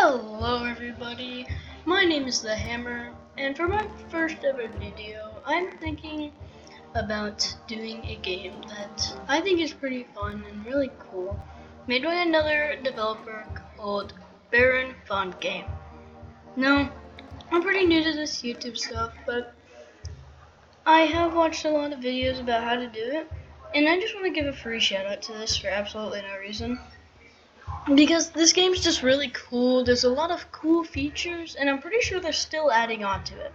Hello everybody, my name is The Hammer, and for my first ever video, I'm thinking about doing a game that I think is pretty fun and really cool, made by another developer called baronvongameing. Now, I'm pretty new to this YouTube stuff, but I have watched a lot of videos about how to do it, and I just want to give a free shout out to this for absolutely no reason. Because this game's just really cool. There's a lot of cool features, and I'm pretty sure they're still adding on to it.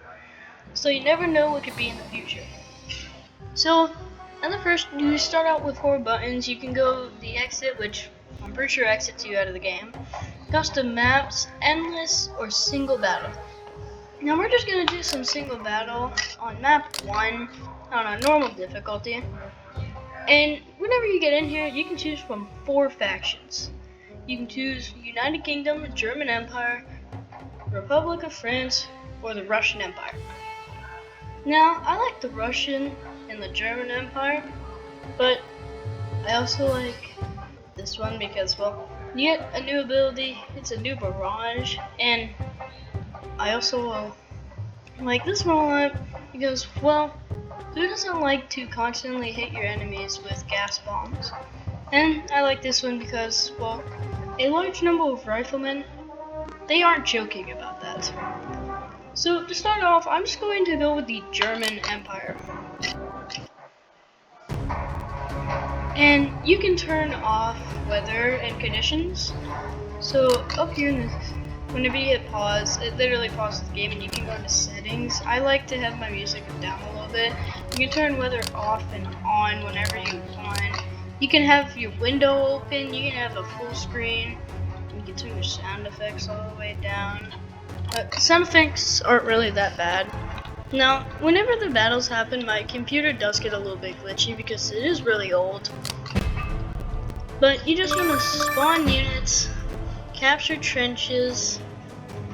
So you never know what could be in the future. So, at the first, you start out with 4 buttons. You can go the exit, which I'm pretty sure exits you out of the game. Custom maps, endless, or single battle. Now we're just going to do some single battle on map 1 on a normal difficulty. And whenever you get in here, you can choose from 4 factions. You can choose United Kingdom, German Empire, Republic of France, or the Russian Empire. Now, I like the Russian and the German Empire, but I also like this one because, well, you get a new ability, it's a new barrage, and I also like this one a lot because, well, who doesn't like to constantly hit your enemies with gas bombs? And I like this one because, well, a large number of riflemen, they aren't joking about that. So to start off, I'm just going to go with the German Empire. And you can turn off weather and conditions. So up here, whenever you hit pause, it literally pauses the game and you can go into settings. I like to have my music down a little bit. You can turn weather off and on whenever you want. You can have your window open, you can have a full screen, you can turn your sound effects all the way down. But sound effects aren't really that bad. Now, whenever the battles happen, my computer does get a little bit glitchy because it is really old. But you just want to spawn units, capture trenches,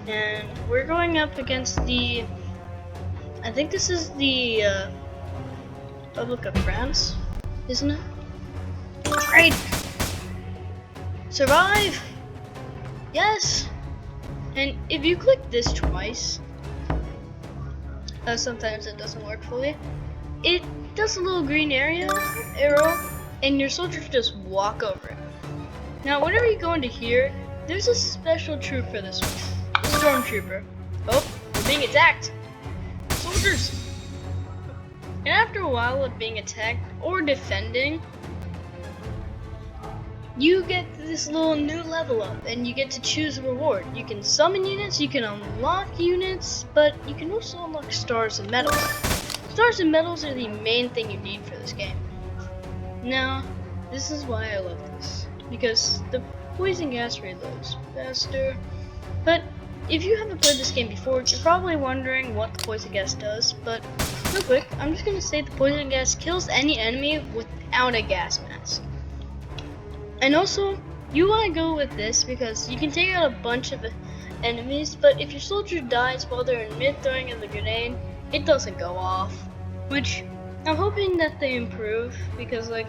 and we're going up against the, I think this is the Republic of France, isn't it? Great! Survive! Yes! And if you click this twice, sometimes it doesn't work fully, it does a little green arrow, and your soldiers just walk over it. Now, whenever you go into here, there's a special troop for this one, the stormtrooper. Oh, we're being attacked! Soldiers! And after a while of being attacked or defending, you get this little new level up and you get to choose a reward. You can summon units, you can unlock units, but you can also unlock stars and medals. Stars and medals are the main thing you need for this game. Now, this is why I love this, because the poison gas reloads faster. But if you haven't played this game before, you're probably wondering what the poison gas does, but real quick, I'm just going to say the poison gas kills any enemy without a gas mask. And also, you want to go with this because you can take out a bunch of enemies, but if your soldier dies while they're in mid-throwing of the grenade, it doesn't go off. Which, I'm hoping that they improve, because like,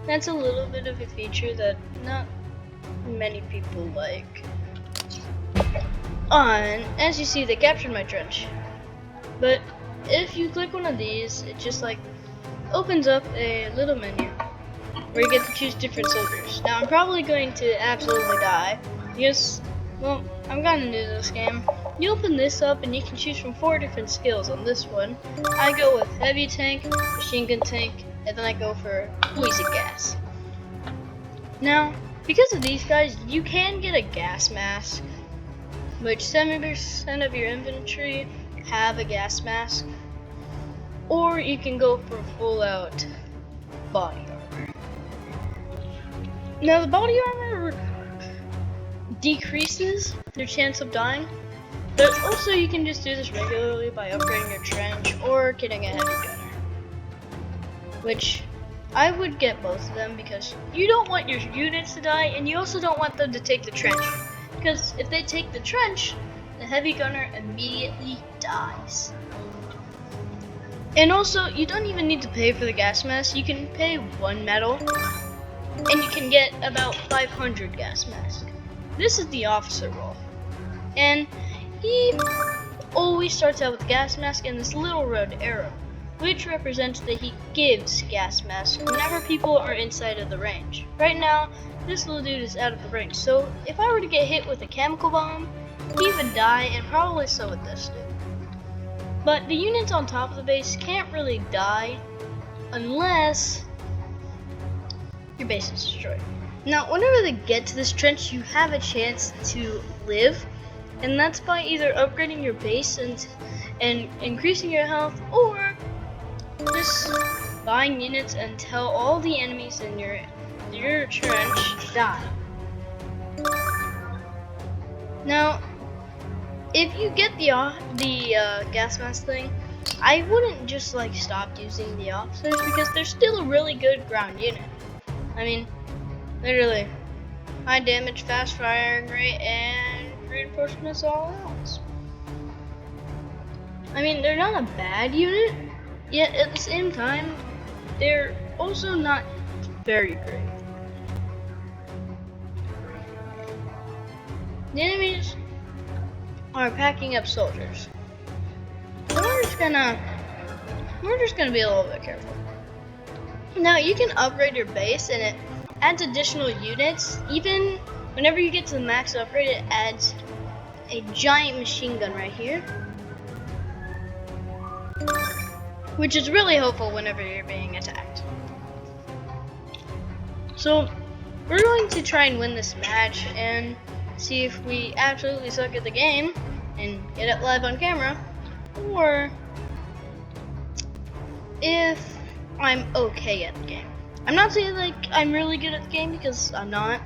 that's a little bit of a feature that not many people like. And as you see, they captured my trench. But if you click one of these, it just like opens up a little menu where you get to choose different soldiers. Now I'm probably going to absolutely die because, well, I'm kinda new to this game. You open this up and you can choose from 4 different skills on this one. I go with heavy tank, machine gun tank, and then I go for poison gas. Now, because of these guys, you can get a gas mask, which 70% of your infantry have a gas mask, or you can go for full out body armor. Now the body armor decreases your chance of dying, but also you can just do this regularly by upgrading your trench or getting a heavy gunner. Which, I would get both of them because you don't want your units to die and you also don't want them to take the trench. Because if they take the trench, the heavy gunner immediately dies. And also, you don't even need to pay for the gas mask, you can pay 1 medal. And you can get about 500 gas masks. This is the officer role. And he always starts out with gas mask and this little red arrow, which represents that he gives gas mask whenever people are inside of the range. Right now, this little dude is out of the range, so if I were to get hit with a chemical bomb, he would die, and probably so would this dude. But the units on top of the base can't really die unless your base is destroyed. Now, whenever they get to this trench, you have a chance to live, and that's by either upgrading your base and increasing your health, or just buying units until all the enemies in your trench die. Now, if you get the gas mask thing, I wouldn't just like stop using the officers because they're still a really good ground unit. I mean, literally, high damage, fast firing rate, and reinforcements all else. I mean, they're not a bad unit, yet at the same time, they're also not very great. The enemies are packing up soldiers. So we're just gonna be a little bit careful. Now you can upgrade your base and it adds additional units. Even whenever you get to the max upgrade, it adds a giant machine gun right here, which is really helpful whenever you're being attacked. So we're going to try and win this match and see if we absolutely suck at the game and get it live on camera, or if I'm okay at the game. I'm not saying like I'm really good at the game because I'm not,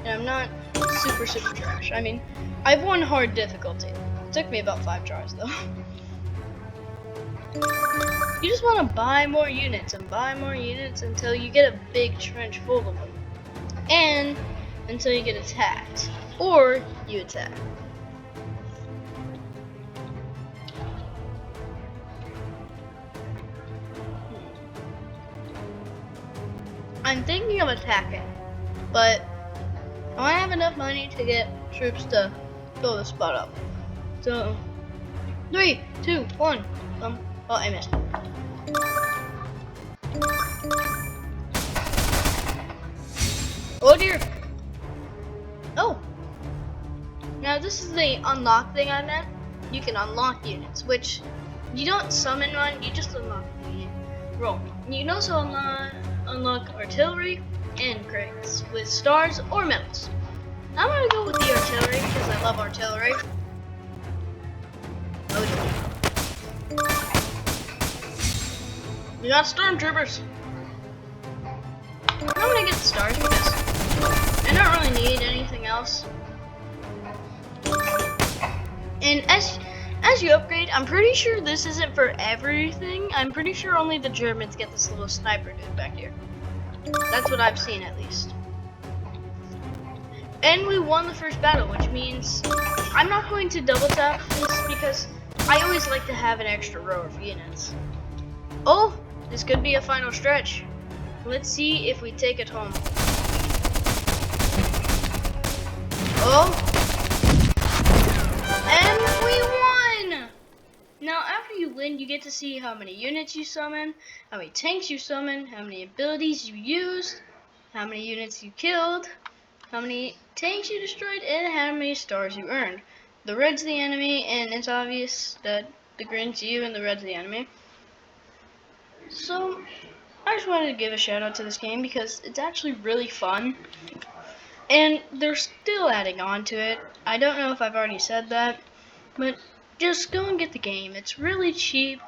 and I'm not super trash. I mean, I've won hard difficulty. It took me about 5 tries though. You just want to buy more units and buy more units until you get a big trench full of them, and until you get attacked, or you attack. I'm thinking of attacking, but I want to have enough money to get troops to fill the spot up. So, 3, 2, 1. Oh, I missed. Oh dear. Oh. Now this is the unlock thing I meant. You can unlock units, which you don't summon one, you just unlock the roll. You can also unlock artillery and crates with stars or medals. I'm gonna go with the artillery because I love artillery. Oh dear. We got stormtroopers. I'm gonna get the stars because I don't really need anything else. And as you upgrade, I'm pretty sure this isn't for everything. I'm pretty sure only the Germans get this little sniper dude back here. That's what I've seen at least. And we won the first battle, which means I'm not going to double tap this because I always like to have an extra row of units. Oh, this could be a final stretch. Let's see if we take it home. Oh. And we won! Now after you win, you get to see how many units you summon, how many tanks you summon, how many abilities you used, how many units you killed, how many tanks you destroyed, and how many stars you earned. The red's the enemy, and it's obvious that the green's you and the red's the enemy. So I just wanted to give a shout out to this game because it's actually really fun. And they're still adding on to it. I don't know if I've already said that, but just go and get the game. It's really cheap,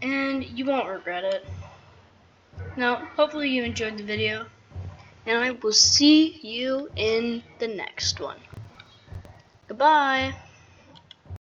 and you won't regret it. Now, hopefully you enjoyed the video, and I will see you in the next one. Goodbye.